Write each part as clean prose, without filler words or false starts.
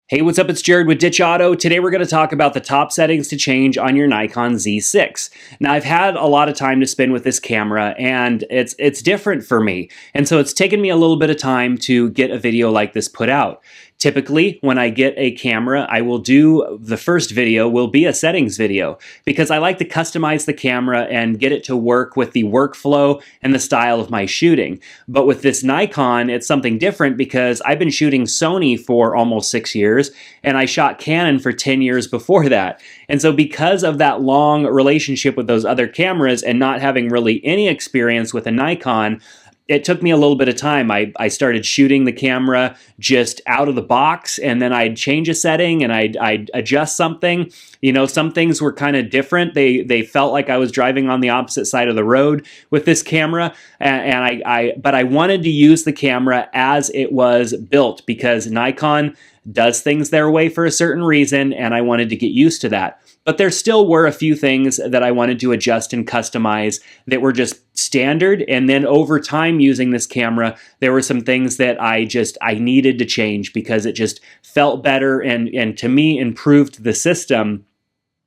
Hey, what's up? It's Jared with Ditch Auto. Today we're going to talk about the top settings to change on your Nikon Z6. Now, I've had a lot of time to spend with this camera, and it's different for me. And so it's taken me a little bit of time to get a video like this put out. Typically, when I get a camera, I will do the first video will be a settings video because I like to customize the camera and get it to work with the workflow and the style of my shooting. But with this Nikon, it's something different because I've been shooting Sony for almost 6 years and I shot Canon for 10 years before that. And so because of that long relationship with those other cameras and not having really any experience with a Nikon, it took me a little bit of time. I started shooting the camera just out of the box, and then I'd change a setting and I'd adjust something. You know, some things were kind of different. They felt like I was driving on the opposite side of the road with this camera, but I wanted to use the camera as it was built because Nikon does things their way for a certain reason, and I wanted to get used to that. But there still were a few things that I wanted to adjust and customize that were just standard. And then over time using this camera, there were some things that I needed to change because it just felt better and to me improved the system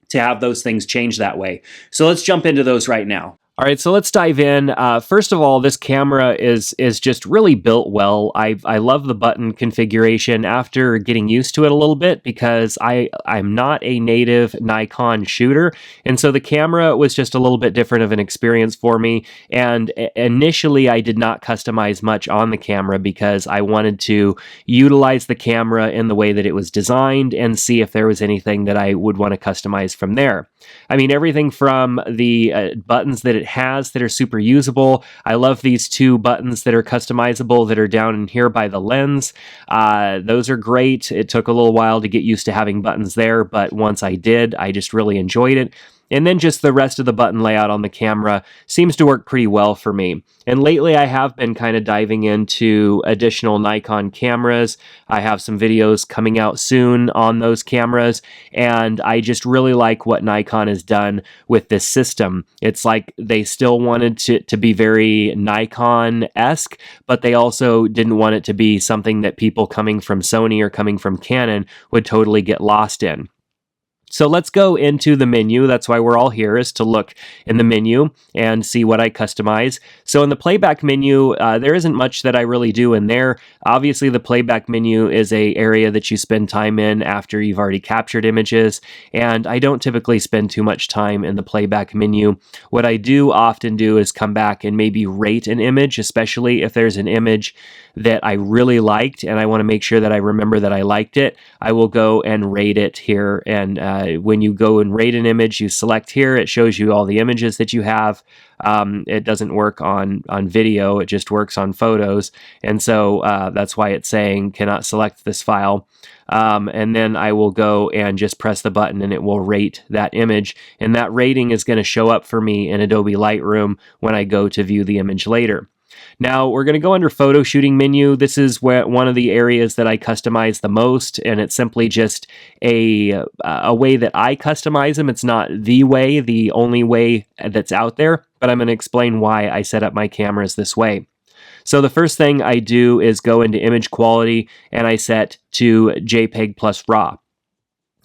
to have those things change that way. So let's jump into those right now. All right, so let's dive in. First of all, this camera is just really built well. I love the button configuration after getting used to it a little bit because I'm not a native Nikon shooter, and so the camera was just a little bit different of an experience for me. And initially, I did not customize much on the camera because I wanted to utilize the camera in the way that it was designed and see if there was anything that I would want to customize from there. I mean, everything from the buttons that it has that are super usable. I love these two buttons that are customizable that are down in here by the lens. Those are great. It took a little while to get used to having buttons there, but once I did, I just really enjoyed it. And then just the rest of the button layout on the camera seems to work pretty well for me. And lately I have been kind of diving into additional Nikon cameras. I have some videos coming out soon on those cameras, and I just really like what Nikon has done with this system. It's like they still wanted to be very Nikon-esque, but they also didn't want it to be something that people coming from Sony or coming from Canon would totally get lost in. So let's go into the menu. That's why we're all here, is to look in the menu and see what I customize. So in the playback menu, there isn't much that I really do in there. Obviously, the playback menu is an area that you spend time in after you've already captured images, and I don't typically spend too much time in the playback menu. What I do often do is come back and maybe rate an image, especially if there's an image that I really liked and I want to make sure that I remember that I liked it. I will go and rate it here, and when you go and rate an image, you select here. It shows you all the images that you have. It doesn't work on video. It just works on photos. And so that's why it's saying cannot select this file. And then I will go and just press the button and it will rate that image. And that rating is going to show up for me in Adobe Lightroom when I go to view the image later. Now we're going to go under photo shooting menu. This is one of the areas that I customize the most, and it's simply just a way that I customize them. It's not the only way that's out there, but I'm going to explain why I set up my cameras this way. So the first thing I do is go into image quality and I set to JPEG plus RAW.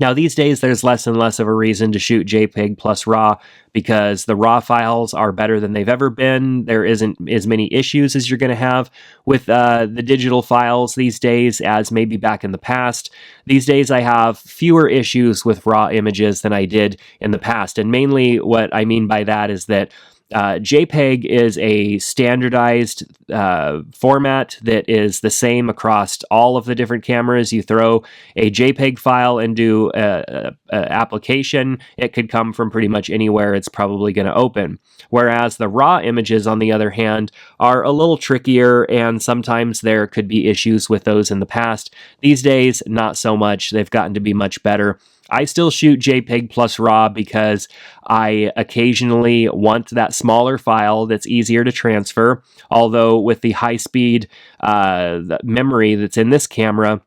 Now, these days, there's less and less of a reason to shoot JPEG plus RAW because the RAW files are better than they've ever been. There isn't as many issues as you're going to have with the digital files these days as maybe back in the past. These days, I have fewer issues with RAW images than I did in the past. And mainly what I mean by that is that JPEG is a standardized format that is the same across all of the different cameras. You throw a JPEG file into an application, it could come from pretty much anywhere it's probably going to open. Whereas the RAW images, on the other hand, are a little trickier, and sometimes there could be issues with those in the past. These days, not so much. They've gotten to be much better. I still shoot JPEG plus RAW because I occasionally want that smaller file that's easier to transfer, although with the high-speed memory that's in this camera,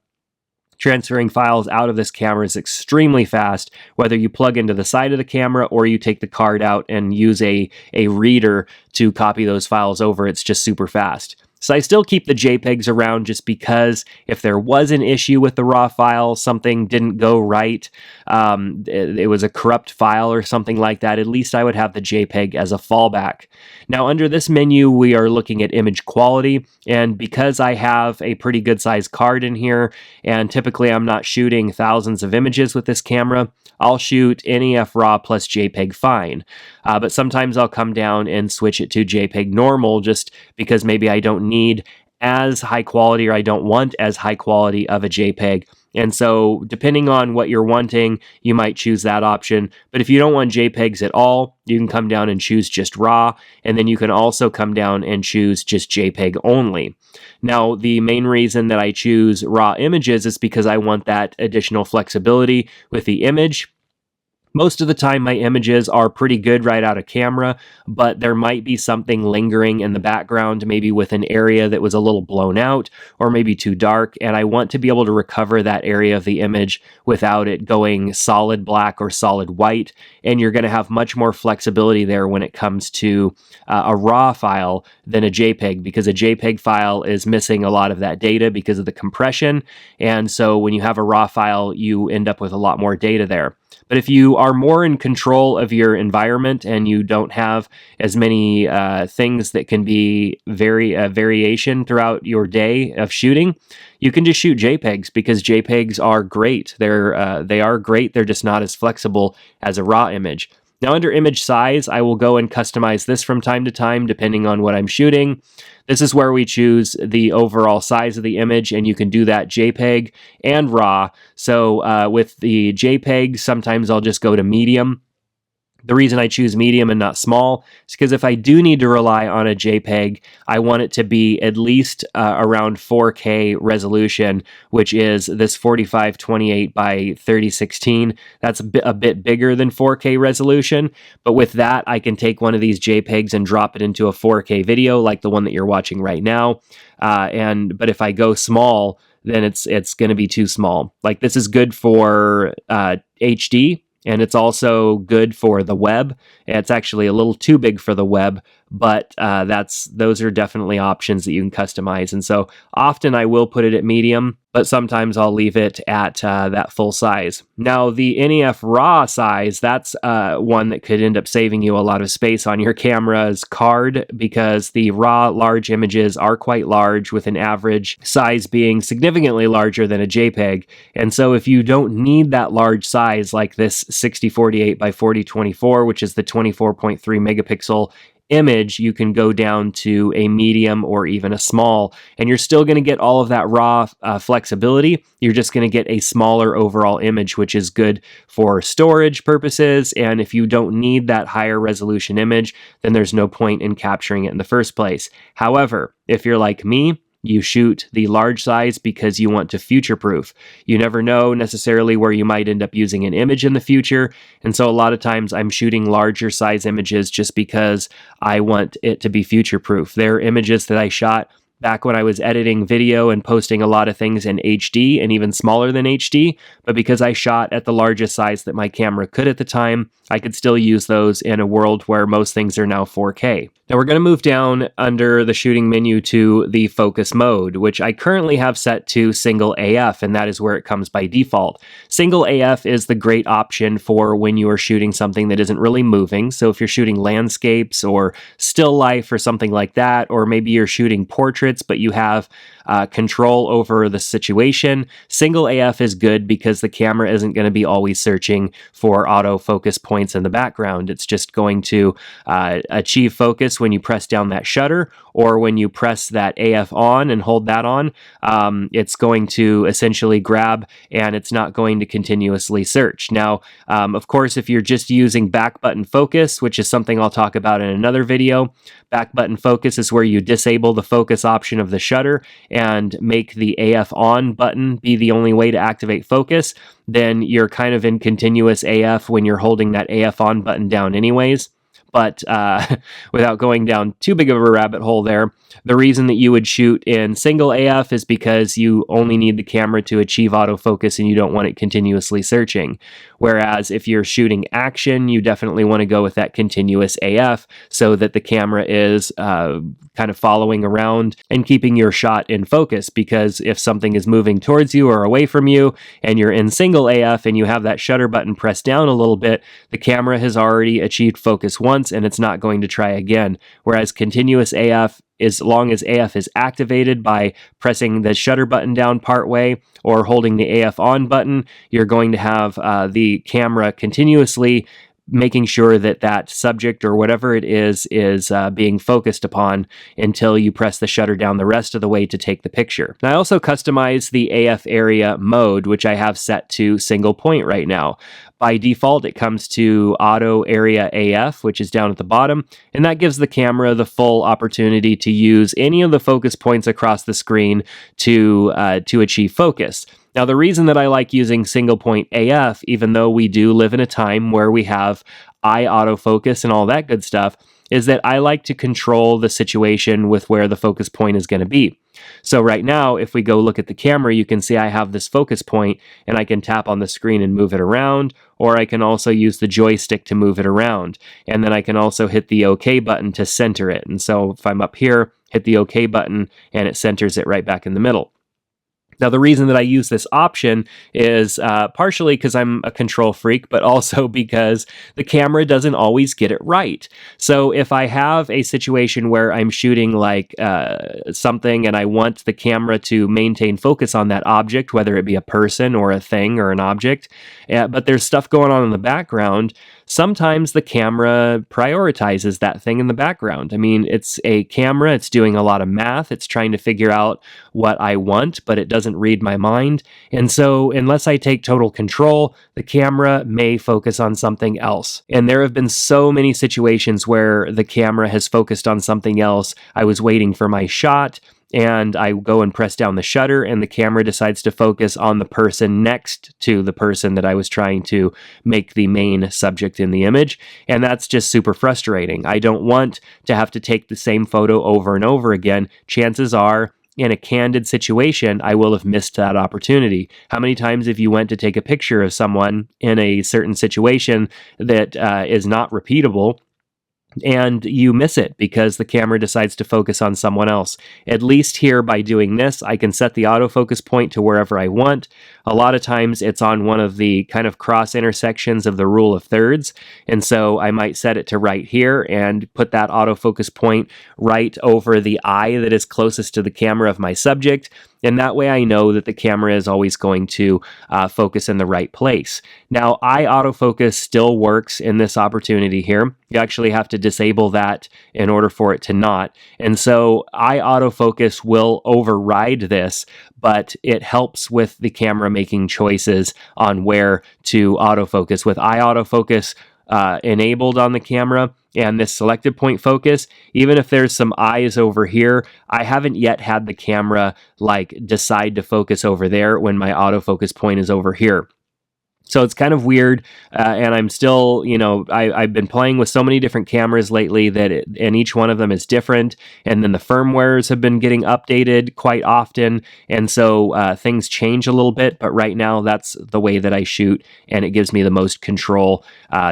transferring files out of this camera is extremely fast, whether you plug into the side of the camera or you take the card out and use a reader to copy those files over. It's just super fast. So I still keep the JPEGs around just because if there was an issue with the RAW file, something didn't go right, it was a corrupt file or something like that, at least I would have the JPEG as a fallback. Now under this menu, we are looking at image quality, and because I have a pretty good sized card in here, and typically I'm not shooting thousands of images with this camera, I'll shoot NEF RAW plus JPEG fine. But sometimes I'll come down and switch it to JPEG normal just because maybe I don't need as high quality or I don't want as high quality of a JPEG. And so depending on what you're wanting, you might choose that option. But if you don't want JPEGs at all, you can come down and choose just RAW, and then you can also come down and choose just JPEG only. Now, the main reason that I choose RAW images is because I want that additional flexibility with the image. Most of the time, my images are pretty good right out of camera, but there might be something lingering in the background, maybe with an area that was a little blown out or maybe too dark, and I want to be able to recover that area of the image without it going solid black or solid white, and you're going to have much more flexibility there when it comes to a RAW file than a JPEG, because a JPEG file is missing a lot of that data because of the compression, and so when you have a RAW file, you end up with a lot more data there. But if you are more in control of your environment and you don't have as many things that can be variation throughout your day of shooting, you can just shoot JPEGs, because JPEGs are great. They are great. They're just not as flexible as a RAW image. Now under image size, I will go and customize this from time to time depending on what I'm shooting. This is where we choose the overall size of the image, and you can do that JPEG and RAW. So with the JPEG, sometimes I'll just go to medium. The reason I choose medium and not small is because if I do need to rely on a JPEG, I want it to be at least around 4K resolution, which is this 4528 by 3016. That's a bit bigger than 4K resolution, but with that, I can take one of these JPEGs and drop it into a 4K video like the one that you're watching right now. But if I go small, then it's going to be too small. Like this is good for HD. And it's also good for the web. It's actually a little too big for the web, but those are definitely options that you can customize. And so often I will put it at medium, but sometimes I'll leave it at that full size. Now the NEF RAW size, that's one that could end up saving you a lot of space on your camera's card, because the RAW large images are quite large, with an average size being significantly larger than a JPEG. And so if you don't need that large size like this 6048 by 4024, which is the 24.3 megapixel image, you can go down to a medium or even a small, and you're still going to get all of that RAW flexibility. You're just going to get a smaller overall image, which is good for storage purposes. And if you don't need that higher resolution image, then there's no point in capturing it in the first place. However, if you're like me, you shoot the large size because you want to future-proof. You never know necessarily where you might end up using an image in the future, and so a lot of times I'm shooting larger size images just because I want it to be future-proof. There are images that I shot back when I was editing video and posting a lot of things in HD and even smaller than HD, but because I shot at the largest size that my camera could at the time, I could still use those in a world where most things are now 4K. Now we're going to move down under the shooting menu to the focus mode, which I currently have set to single AF, and that is where it comes by default. Single AF is the great option for when you are shooting something that isn't really moving. So if you're shooting landscapes or still life or something like that, or maybe you're shooting portraits, but you have control over the situation, single AF is good because the camera isn't going to be always searching for autofocus points in the background. It's just going to achieve focus when you press down that shutter, or when you press that AF on and hold that on, it's going to essentially grab, and it's not going to continuously search. Now, of course, if you're just using back button focus, which is something I'll talk about in another video, back button focus is where you disable the focus option of the shutter and make the AF on button be the only way to activate focus. Then you're kind of in continuous AF when you're holding that AF on button down anyways. But without going down too big of a rabbit hole there, the reason that you would shoot in single AF is because you only need the camera to achieve autofocus and you don't want it continuously searching. Whereas if you're shooting action, you definitely want to go with that continuous AF so that the camera is kind of following around and keeping your shot in focus, because if something is moving towards you or away from you and you're in single AF and you have that shutter button pressed down a little bit, the camera has already achieved focus once and it's not going to try again. Whereas continuous AF, as long as AF is activated by pressing the shutter button down partway or holding the AF on button, you're going to have the camera continuously making sure that that subject or whatever it is being focused upon until you press the shutter down the rest of the way to take the picture. Now, I also customize the AF area mode, which I have set to single point right now. By default, it comes to auto area AF, which is down at the bottom, and that gives the camera the full opportunity to use any of the focus points across the screen to achieve focus. Now, the reason that I like using single point AF, even though we do live in a time where we have eye autofocus and all that good stuff, is that I like to control the situation with where the focus point is going to be. So right now, if we go look at the camera, you can see I have this focus point and I can tap on the screen and move it around, or I can also use the joystick to move it around. And then I can also hit the OK button to center it. And so if I'm up here, hit the OK button and it centers it right back in the middle. Now, the reason that I use this option is partially because I'm a control freak, but also because the camera doesn't always get it right. So if I have a situation where I'm shooting like something and I want the camera to maintain focus on that object, whether it be a person or a thing or an object, but there's stuff going on in the background, sometimes the camera prioritizes that thing in the background. I mean, it's a camera, it's doing a lot of math, it's trying to figure out what I want, but it doesn't read my mind. And so unless I take total control, the camera may focus on something else. And there have been so many situations where the camera has focused on something else. I was waiting for my shot, and I go and press down the shutter and the camera decides to focus on the person next to the person that I was trying to make the main subject in the image. And that's just super frustrating. I don't want to have to take the same photo over and over again. Chances are, in a candid situation, I will have missed that opportunity. How many times have you went to take a picture of someone in a certain situation that is not repeatable, and you miss it because the camera decides to focus on someone else? At least here, by doing this, I can set the autofocus point to wherever I want. A lot of times it's on one of the kind of cross intersections of the rule of thirds, and so I might set it to right here and put that autofocus point right over the eye that is closest to the camera of my subject. And that way I know that the camera is always going to focus in the right place. Now, eye autofocus still works in this opportunity here. You actually have to disable that in order for it to not. And so eye autofocus will override this, but it helps with the camera making choices on where to autofocus. With eye autofocus enabled on the camera and this selected point focus, even if there's some eyes over here, I haven't yet had the camera like decide to focus over there when my autofocus point is over here. So it's kind of weird, and I'm still, I've been playing with so many different cameras lately and each one of them is different, and then the firmwares have been getting updated quite often, and so things change a little bit, but right now that's the way that I shoot, and it gives me the most control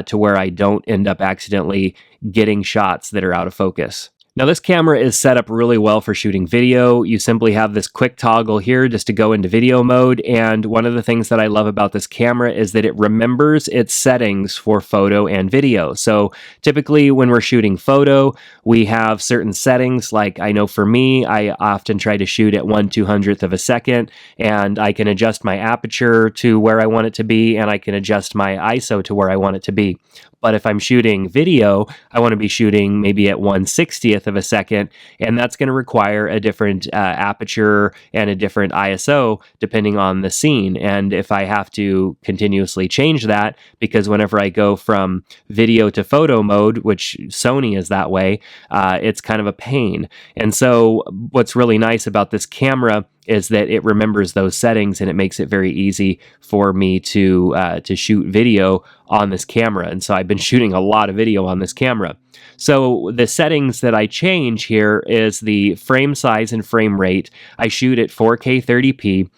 to where I don't end up accidentally getting shots that are out of focus. Now, this camera is set up really well for shooting video. You simply have this quick toggle here just to go into video mode, and one of the things that I love about this camera is that it remembers its settings for photo and video. So typically when we're shooting photo, we have certain settings, like I know for me, I often try to shoot at 1/200th of a second, and I can adjust my aperture to where I want it to be, and I can adjust my ISO to where I want it to be. But if I'm shooting video, I want to be shooting maybe at 1/60th of a second, and that's going to require a different aperture and a different ISO depending on the scene. And if I have to continuously change that, because whenever I go from video to photo mode, which Sony is that way, it's kind of a pain. And so what's really nice about this camera is that it remembers those settings, and it makes it very easy for me to shoot video on this camera. And so I've been shooting a lot of video on this camera. So the settings that I change here is the frame size and frame rate. I shoot at 4K 30p.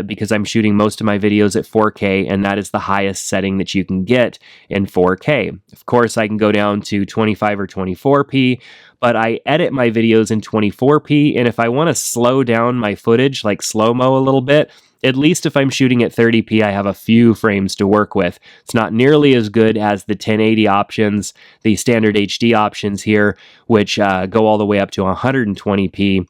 Because I'm shooting most of my videos at 4K, and that is the highest setting that you can get in 4K. Of course, I can go down to 25 or 24p, but I edit my videos in 24p, and if I want to slow down my footage, like slow-mo a little bit, at least if I'm shooting at 30p, I have a few frames to work with. It's not nearly as good as the 1080 options, the standard HD options here, which go all the way up to 120p.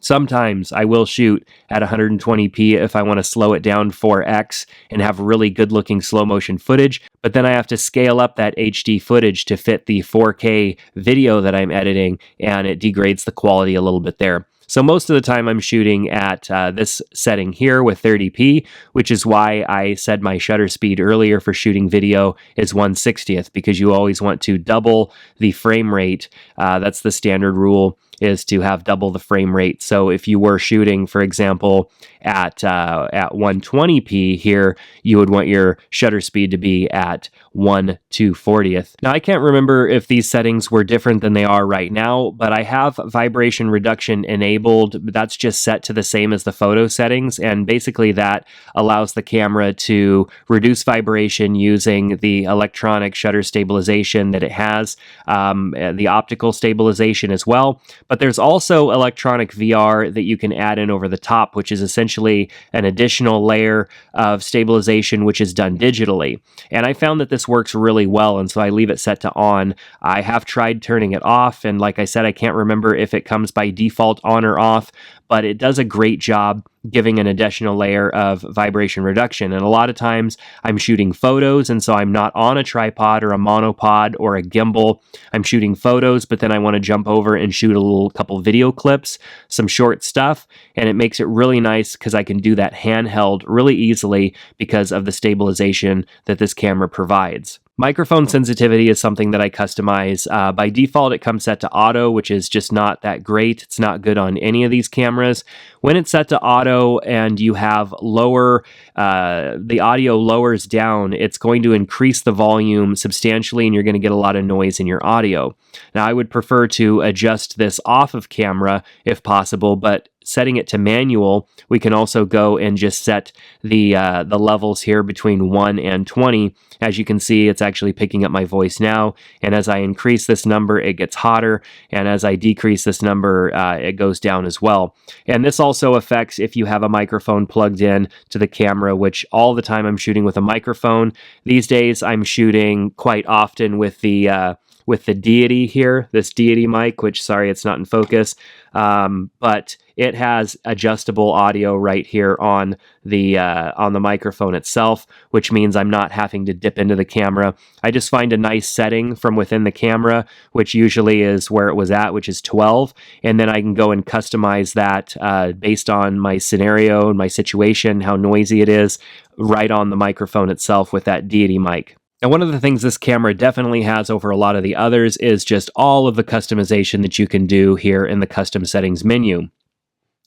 Sometimes I will shoot at 120p if I want to slow it down 4x and have really good looking slow motion footage, but then I have to scale up that HD footage to fit the 4K video that I'm editing, and it degrades the quality a little bit there. So most of the time I'm shooting at this setting here with 30p, which is why I said my shutter speed earlier for shooting video is 1/60th, because you always want to double the frame rate. That's the standard rule, is to have double the frame rate. So if you were shooting, for example, at 120p here, you would want your shutter speed to be at 1/240th. Now, I can't remember if these settings were different than they are right now, but I have vibration reduction enabled. That's just set to the same as the photo settings, and basically that allows the camera to reduce vibration using the electronic shutter stabilization that it has, the optical stabilization as well. But there's also electronic VR that you can add in over the top, which is essentially an additional layer of stabilization, which is done digitally. And I found that this works really well, and so I leave it set to on. I have tried turning it off, and like I said, I can't remember if it comes by default on or off, but it does a great job giving an additional layer of vibration reduction. And a lot of times I'm shooting photos, and so I'm not on a tripod or a monopod or a gimbal. I'm shooting photos, but then I want to jump over and shoot a couple video clips, some short stuff, and it makes it really nice because I can do that handheld really easily because of the stabilization that this camera provides. Microphone sensitivity is something that I customize. By default, it comes set to auto, which is just not that great. It's not good on any of these cameras. When it's set to auto and you have lower, the audio lowers down, it's going to increase the volume substantially, and you're going to get a lot of noise in your audio. Now, I would prefer to adjust this off of camera if possible, but setting it to manual, we can also go and just set the levels here between 1 and 20. As you can see, it's actually picking up my voice now, and as I increase this number, it gets hotter, and as I decrease this number, it goes down as well. And this also affects if you have a microphone plugged in to the camera, which all the time I'm shooting with a microphone. These days, I'm shooting quite often with the Deity here, this Deity mic, which, sorry, it's not in focus, but it has adjustable audio right here on the microphone itself, which means I'm not having to dip into the camera. I just find a nice setting from within the camera, which usually is where it was at, which is 12, and then I can go and customize that based on my scenario and my situation, how noisy it is, right on the microphone itself with that Deity mic. And one of the things this camera definitely has over a lot of the others is just all of the customization that you can do here in the custom settings menu.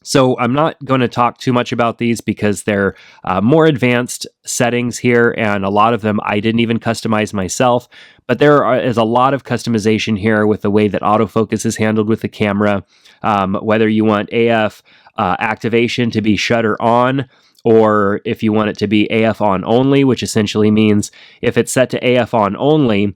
So I'm not going to talk too much about these because they're more advanced settings here, and a lot of them I didn't even customize myself, but there is a lot of customization here with the way that autofocus is handled with the camera, whether you want AF activation to be shutter on, or if you want it to be AF on only, which essentially means if it's set to AF on only,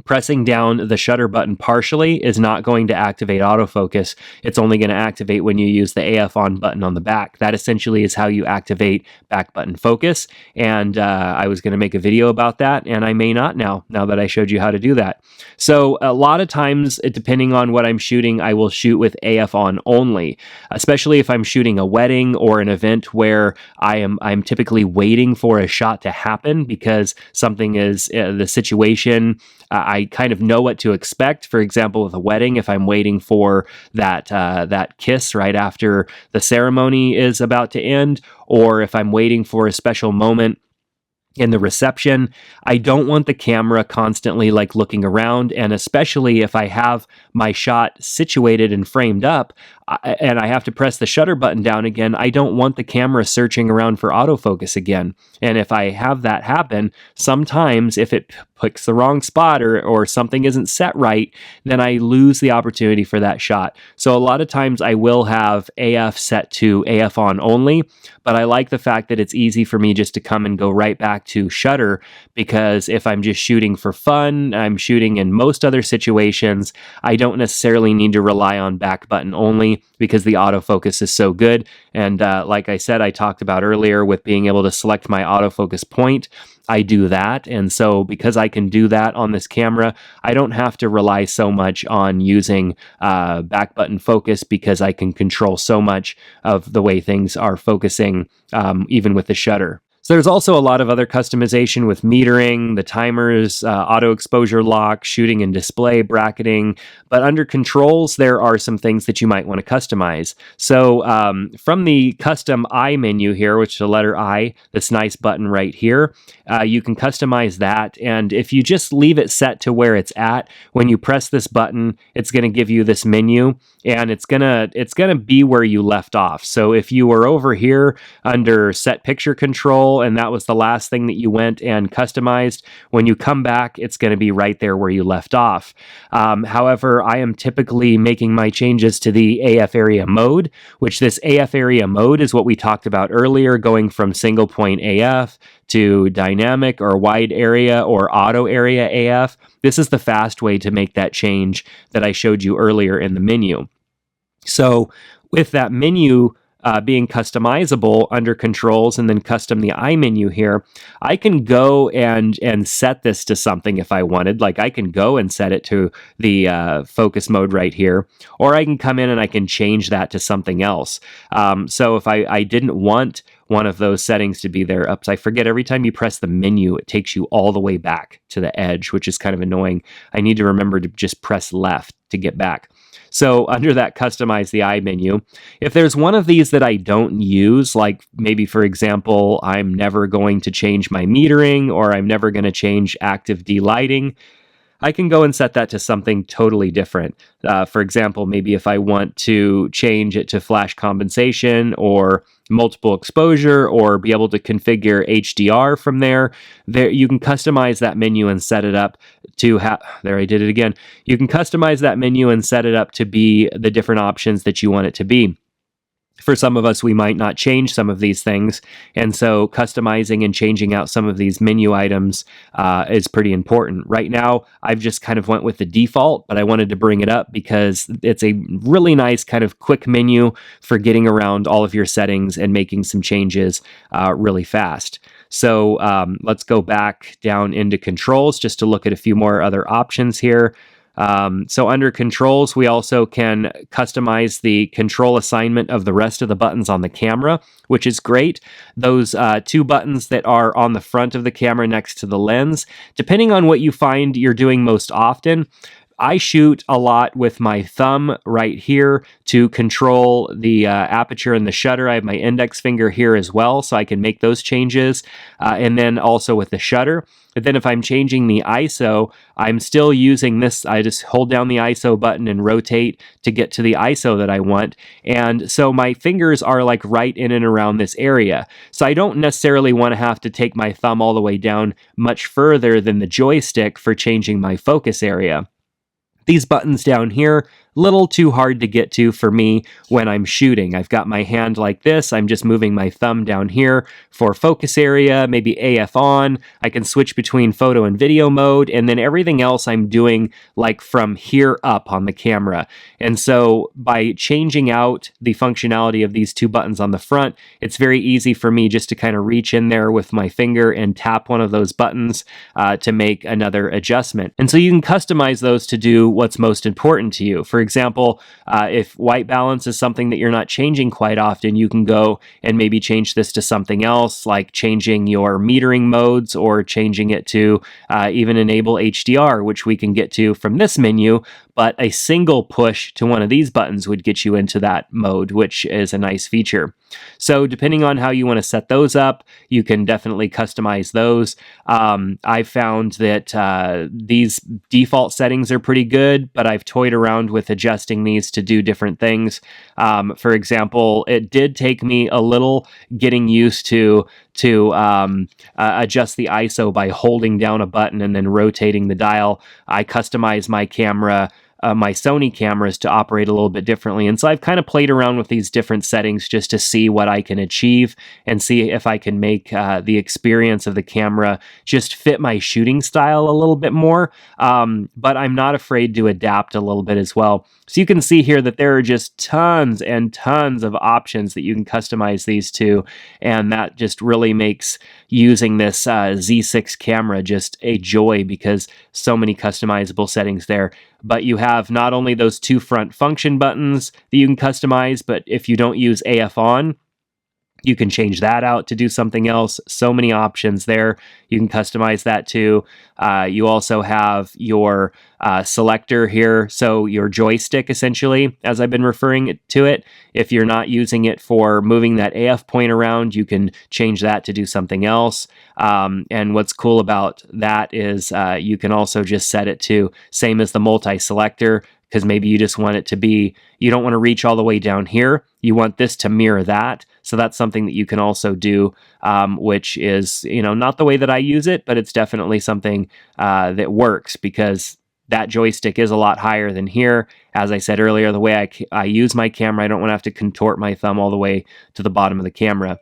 pressing down the shutter button partially is not going to activate autofocus. It's only going to activate when you use the AF on button on the back. That essentially is how you activate back button focus. And I was going to make a video about that, and I may not now that I showed you how to do that. So a lot of times, depending on what I'm shooting, I will shoot with AF on only, especially if I'm shooting a wedding or an event where I'm typically waiting for a shot to happen because something is the situation. I kind of know what to expect. For example, with a wedding, if I'm waiting for that kiss right after the ceremony is about to end, or if I'm waiting for a special moment in the reception, I don't want the camera constantly looking around, and especially if I have my shot situated and framed up, and I have to press the shutter button down again, I don't want the camera searching around for autofocus again. And if I have that happen, sometimes if it picks the wrong spot or something isn't set right, then I lose the opportunity for that shot. So a lot of times I will have AF set to AF on only, but I like the fact that it's easy for me just to come and go right back to shutter, because if I'm just shooting for fun, I'm shooting in most other situations, I don't necessarily need to rely on back button only because the autofocus is so good. And like I said, I talked about earlier with being able to select my autofocus point, I do that. And so because I can do that on this camera, I don't have to rely so much on using back button focus, because I can control so much of the way things are focusing, even with the shutter. So there's also a lot of other customization with metering, the timers, auto exposure lock, shooting and display, bracketing. But under controls, there are some things that you might want to customize. So from the custom I menu here, which is the letter I, this nice button right here, you can customize that. And if you just leave it set to where it's at, when you press this button, it's going to give you this menu, and it's gonna be where you left off. So if you were over here under set picture control, and that was the last thing that you went and customized, when you come back, it's going to be right there where you left off. However, I am typically making my changes to the AF area mode, which this AF area mode is what we talked about earlier, going from single point AF to dynamic or wide area or auto area AF. This is the fast way to make that change that I showed you earlier in the menu. So with that menu being customizable under controls and then custom the I menu here, I can go and set this to something if I wanted. Like I can go and set it to the focus mode right here, or I can come in and I can change that to something else. So if I didn't want one of those settings to be there, I forget every time you press the menu, it takes you all the way back to the edge, which is kind of annoying. I need to remember to just press left to get back. So under that customize the eye menu, if there's one of these that I don't use, like maybe for example, I'm never going to change my metering, or I'm never going to change active delighting, I can go and set that to something totally different. For example, maybe if I want to change it to flash compensation or multiple exposure, or be able to configure HDR from there, you can customize that menu and set it up to there I did it again. You can customize that menu and set it up to be the different options that you want it to be. For some of us, we might not change some of these things, and so customizing and changing out some of these menu items is pretty important. Right now, I've just kind of went with the default, but I wanted to bring it up because it's a really nice kind of quick menu for getting around all of your settings and making some changes really fast. So let's go back down into controls just to look at a few more other options here. So under controls, we also can customize the control assignment of the rest of the buttons on the camera, which is great. Those two buttons that are on the front of the camera next to the lens, depending on what you find you're doing most often, I shoot a lot with my thumb right here to control the aperture and the shutter. I have my index finger here as well, so I can make those changes. And then also with the shutter. But then if I'm changing the ISO, I'm still using this. I just hold down the ISO button and rotate to get to the ISO that I want. And so my fingers are like right in and around this area. So I don't necessarily want to have to take my thumb all the way down much further than the joystick for changing my focus area. These buttons down here, little too hard to get to for me when I'm shooting. I've got my hand like this. I'm just moving my thumb down here for focus area, maybe AF on. I can switch between photo and video mode, and then everything else I'm doing like from here up on the camera. And so by changing out the functionality of these two buttons on the front, it's very easy for me just to kind of reach in there with my finger and tap one of those buttons to make another adjustment. And so you can customize those to do what's most important to you. For example, if white balance is something that you're not changing quite often, you can go and maybe change this to something else, like changing your metering modes or changing it to even enable HDR, which we can get to from this menu. but a single push to one of these buttons would get you into that mode, which is a nice feature. So depending on how you want to set those up, you can definitely customize those. I found that these default settings are pretty good, but I've toyed around with adjusting these to do different things. For example, it did take me a little getting used to adjust the ISO by holding down a button and then rotating the dial. I customize my camera, my Sony cameras, to operate a little bit differently. And so I've kind of played around with these different settings just to see what I can achieve and see if I can make the experience of the camera just fit my shooting style a little bit more. But I'm not afraid to adapt a little bit as well. So you can see here that there are just tons and tons of options that you can customize these to, and that just really makes using this Z6 camera just a joy, because so many customizable settings there. But you have not only those two front function buttons that you can customize, but if you don't use AF on, you can change that out to do something else. So many options there. You can customize that too. You also have your selector here. So your joystick, essentially, as I've been referring to it. If you're not using it for moving that AF point around, you can change that to do something else. And what's cool about that is you can also just set it to same as the multi-selector, because maybe you just want it to be, you don't want to reach all the way down here. You want this to mirror that. So that's something that you can also do, which is, not the way that I use it, but it's definitely something that works, because that joystick is a lot higher than here. As I said earlier, the way I use my camera, I don't want to have to contort my thumb all the way to the bottom of the camera.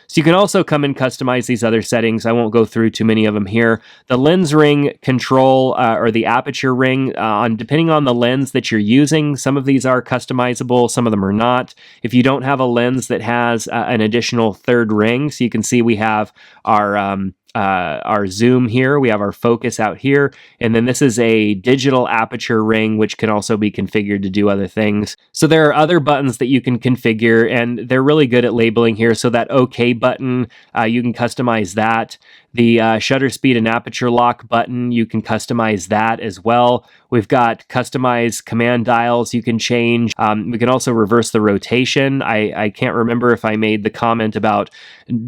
So you can also come and customize these other settings. I won't go through too many of them here. The lens ring control, or the aperture ring, depending on the lens that you're using, some of these are customizable, some of them are not. If you don't have a lens that has an additional third ring, so you can see we have our zoom here, we have our focus out here, and then this is a digital aperture ring, which can also be configured to do other things. So there are other buttons that you can configure, and they're really good at labeling here. So that OK button, you can customize that. The shutter speed and aperture lock button, you can customize that as well. We've got customized command dials you can change. We can also reverse the rotation. I can't remember if I made the comment about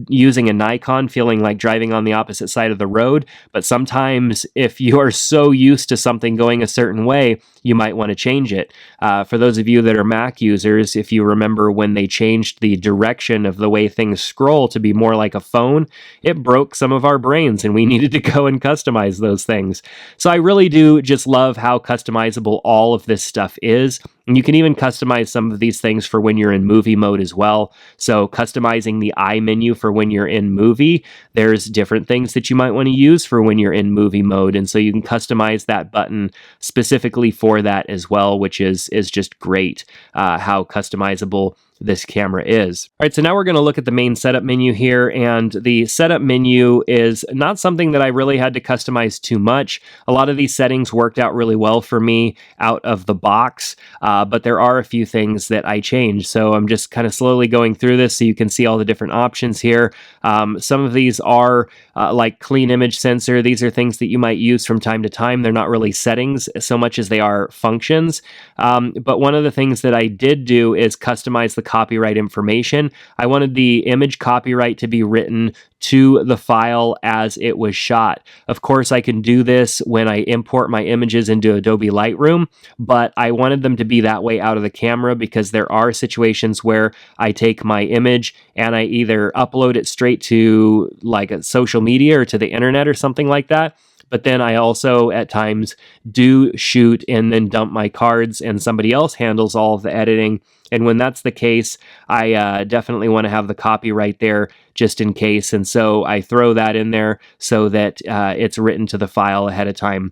using a Nikon feeling like driving on the opposite side of the road, but sometimes if you are so used to something going a certain way, you might want to change it. For those of you that are Mac users, if you remember when they changed the direction of the way things scroll to be more like a phone, it broke some of our brains and we needed to go and customize those things. So I really do just love how customizable all of this stuff is. And you can even customize some of these things for when you're in movie mode as well. So customizing the I menu for when you're in movie, there's different things that you might want to use for when you're in movie mode. And so you can customize that button specifically for that as well, which is just great how customizable this camera is. All right, so now we're going to look at the main setup menu here, and the setup menu is not something that I really had to customize too much. A lot of these settings worked out really well for me out of the box, but there are a few things that I changed. So I'm just kind of slowly going through this so you can see all the different options here. Some of these are like clean image sensor. These are things that you might use from time to time. They're not really settings so much as they are functions. But one of the things that I did do is customize the copyright information. I wanted the image copyright to be written to the file as it was shot. Of course, I can do this when I import my images into Adobe Lightroom, but I wanted them to be that way out of the camera because there are situations where I take my image and I either upload it straight to like a social media or to the internet or something like that. But then I also at times do shoot and then dump my cards and somebody else handles all of the editing. And when that's the case, I definitely want to have the copyright there just in case. And so I throw that in there so that it's written to the file ahead of time.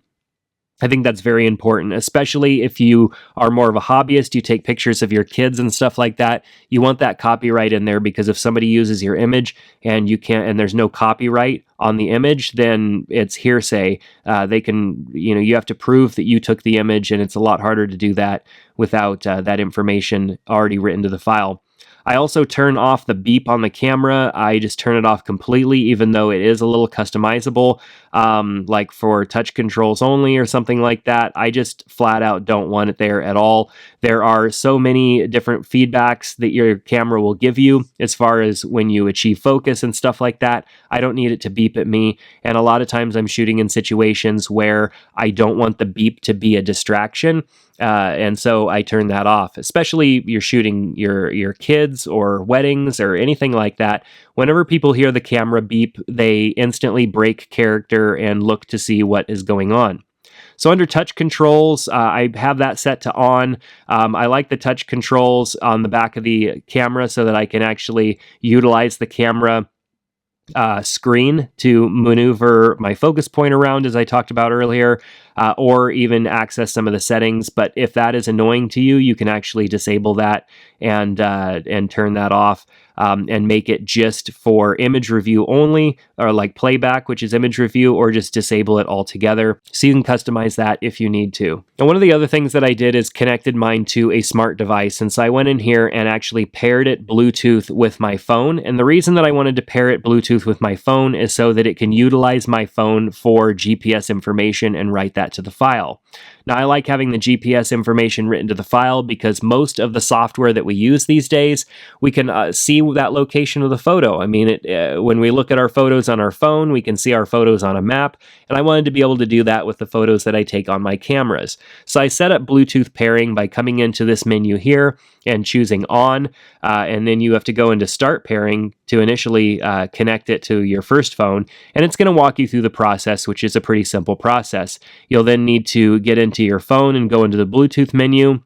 I think that's very important, especially if you are more of a hobbyist, you take pictures of your kids and stuff like that. You want that copyright in there because if somebody uses your image and there's no copyright on the image, then it's hearsay. They can, you have to prove that you took the image, and it's a lot harder to do that without that information already written to the file. I also turn off the beep on the camera. I just turn it off completely, even though it is a little customizable, like for touch controls only or something like that. I just flat out don't want it there at all. There are so many different feedbacks that your camera will give you as far as when you achieve focus and stuff like that. I don't need it to beep at me. And a lot of times I'm shooting in situations where I don't want the beep to be a distraction. And so I turn that off, especially you're shooting your kids or weddings or anything like that. Whenever people hear the camera beep, they instantly break character and look to see what is going on. So under touch controls, I have that set to on. I like the touch controls on the back of the camera so that I can actually utilize the camera screen to maneuver my focus point around, as I talked about earlier, or even access some of the settings. But if that is annoying to you, you can actually disable that and turn that off. And make it just for image review only, or like playback, which is image review, or just disable it altogether. So you can customize that if you need to. And one of the other things that I did is connected mine to a smart device. And so I went in here and actually paired it Bluetooth with my phone. And the reason that I wanted to pair it Bluetooth with my phone is so that it can utilize my phone for GPS information and write that to the file. Now, I like having the GPS information written to the file because most of the software that we use these days, we can see that location of the photo. I mean, when we look at our photos on our phone, we can see our photos on a map, and I wanted to be able to do that with the photos that I take on my cameras. So I set up Bluetooth pairing by coming into this menu here and choosing on, and then you have to go into start pairing to initially connect it to your first phone, and it's going to walk you through the process, which is a pretty simple process. You'll then need to get into your phone and go into the Bluetooth menu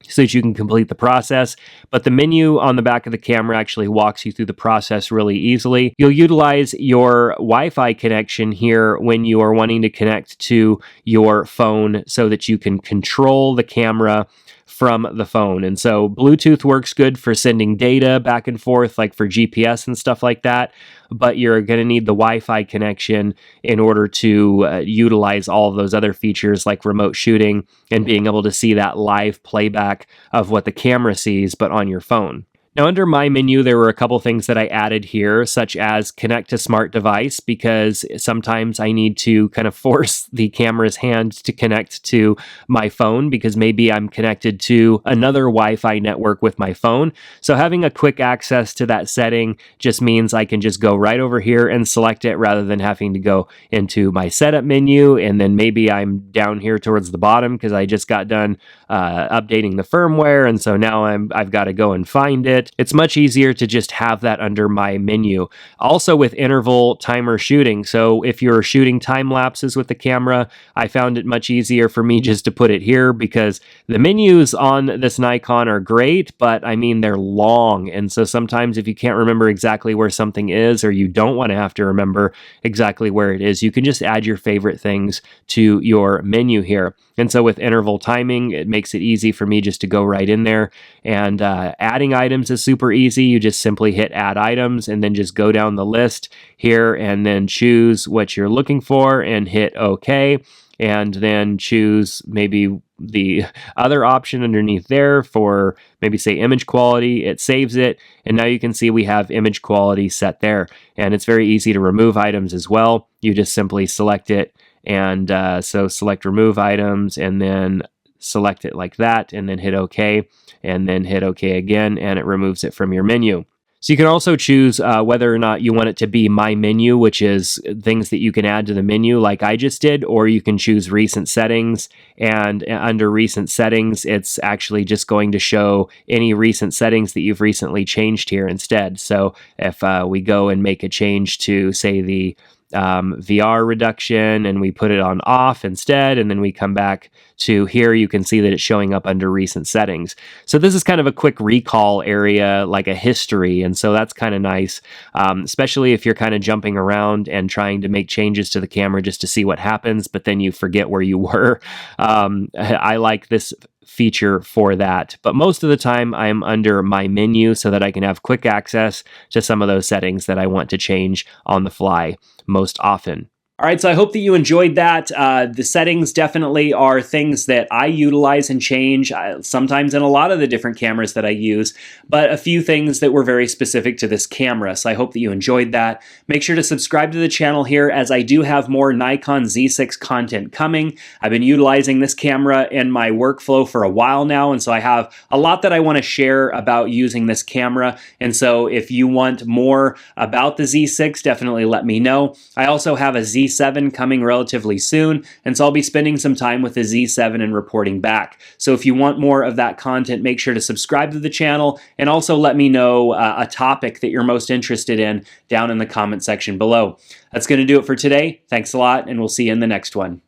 so that you can complete the process. But the menu on the back of the camera actually walks you through the process really easily. You'll utilize your Wi-Fi connection here when you are wanting to connect to your phone so that you can control the camera from the phone. And so Bluetooth works good for sending data back and forth, like for GPS and stuff like that, but you're going to need the Wi-Fi connection in order to utilize all of those other features like remote shooting and being able to see that live playback of what the camera sees, but on your phone. Now, under my menu, there were a couple things that I added here, such as connect to smart device, because sometimes I need to kind of force the camera's hand to connect to my phone because maybe I'm connected to another Wi-Fi network with my phone. So having a quick access to that setting just means I can just go right over here and select it rather than having to go into my setup menu. And then maybe I'm down here towards the bottom because I just got done updating the firmware. And so now I've got to go and find it. It's much easier to just have that under my menu. Also with interval timer shooting. So if you're shooting time lapses with the camera, I found it much easier for me just to put it here because the menus on this Nikon are great, but I mean, they're long. And so sometimes if you can't remember exactly where something is, or you don't want to have to remember exactly where it is, you can just add your favorite things to your menu here. And so with interval timing, it makes it easy for me just to go right in there. And adding items is super easy. You just simply hit add items and then just go down the list here and then choose what you're looking for and hit OK. And then choose maybe the other option underneath there for maybe say image quality. It saves it. And now you can see we have image quality set there. And it's very easy to remove items as well. You just simply select it. And so select remove items and then select it like that and then hit OK and then hit OK again and it removes it from your menu. So you can also choose whether or not you want it to be my menu, which is things that you can add to the menu like I just did, or you can choose recent settings, and under recent settings, it's actually just going to show any recent settings that you've recently changed here instead. So if we go and make a change to say the VR reduction and we put it on off instead, and then we come back to here, you can see that it's showing up under recent settings. So this is kind of a quick recall area, like a history, and so that's kind of nice, especially if you're kind of jumping around and trying to make changes to the camera just to see what happens, but then you forget where you were. I like this feature for that, but most of the time I'm under my menu so that I can have quick access to some of those settings that I want to change on the fly most often. All right, so I hope that you enjoyed that. The settings definitely are things that I utilize and change sometimes in a lot of the different cameras that I use, but a few things that were very specific to this camera. So I hope that you enjoyed that. Make sure to subscribe to the channel here, as I do have more Nikon Z6 content coming. I've been utilizing this camera in my workflow for a while now, and so I have a lot that I want to share about using this camera. And so if you want more about the Z6, definitely let me know. I also have a Z7 coming relatively soon, and so I'll be spending some time with the Z7 and reporting back. So if you want more of that content, make sure to subscribe to the channel, and also let me know a topic that you're most interested in down in the comment section below. That's going to do it for today. Thanks a lot, and we'll see you in the next one.